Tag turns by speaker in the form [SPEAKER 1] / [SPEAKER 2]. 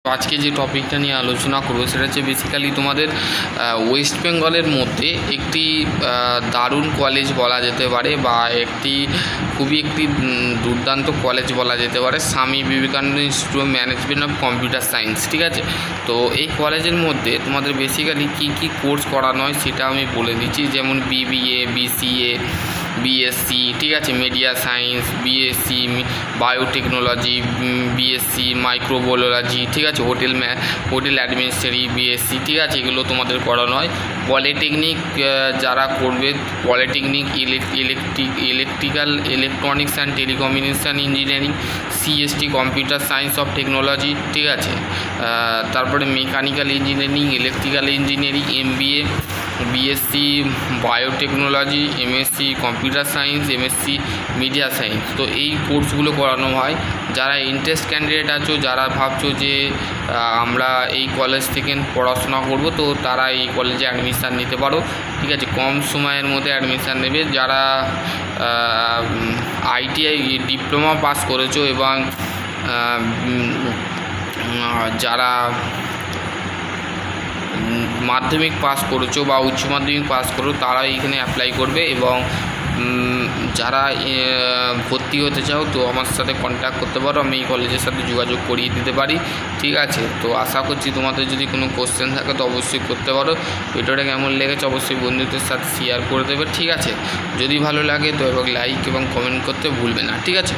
[SPEAKER 1] আজকে যে টপিকটা নিয়ে আলোচনা করবো সেটা হচ্ছে বেসিক্যালি তোমাদের ওয়েস্ট বেঙ্গলের মধ্যে একটি দারুণ কলেজ বলা যেতে পারে বা একটি দুর্দান্ত কলেজ বলা যেতে পারে, Swami Vivekananda institute of management of computer science. ঠিক আছে, তো এই কলেজের মধ্যে তোমাদের বেসিক্যালি কী কী কোর্স করানো হয় সেটা আমি বলে দিচ্ছি। যেমন বিবিএ, বিসিএ, বিএসসি, ঠিক আছে, media science, BSc biotechnology, BSc microbiology, ঠিক আছে, হোটেল অ্যাডমিনিস্ট্রেটিভ বিএসসি, ঠিক আছে, এগুলো তোমাদের করানো হয়। পলিটেকনিক যারা করবে, polytechnic electrical electronics and telecommunication engineering, CST computer science of technology, ঠিক আছে, তারপরে mechanical engineering, electrical engineering, MBA, BSc biotechnology, MSc computer science, MSc media science. তো এই কোর্সগুলো করানো হয়। যারা ইন্টারেস্ট ক্যান্ডিডেট আছো, যারা ভাবছো যে আমরা এই কলেজ থেকে পড়াশোনা করব, তো তারা এই কলেজে অ্যাডমিশান নিতে পারো। ঠিক আছে, কম সময়ের মধ্যে অ্যাডমিশান নেবে। যারা আইটিআই ডিপ্লোমা পাস করেছো এবং যারা মাধ্যমিক পাস করেছো বা উচ্চ মাধ্যমিক পাস করো তারা এইখানে অ্যাপ্লাই করবে। এবং যারা ভর্তি হতে চাও তো আমার সাথে কন্ট্যাক্ট করতে পারো, আমি এই কলেজের সাথে যোগাযোগ করিয়ে দিতে পারি। ঠিক আছে, তো আশা করছি তোমাদের যদি কোনো কোশ্চেন থাকে তো অবশ্যই করতে পারো। ভিডিওটা কেমন লেগেছে অবশ্যই বন্ধুদের সাথে শেয়ার করে দেবে। ঠিক আছে, যদি ভালো লাগে তো এবং লাইক এবং কমেন্ট করতে ভুলবে না। ঠিক আছে।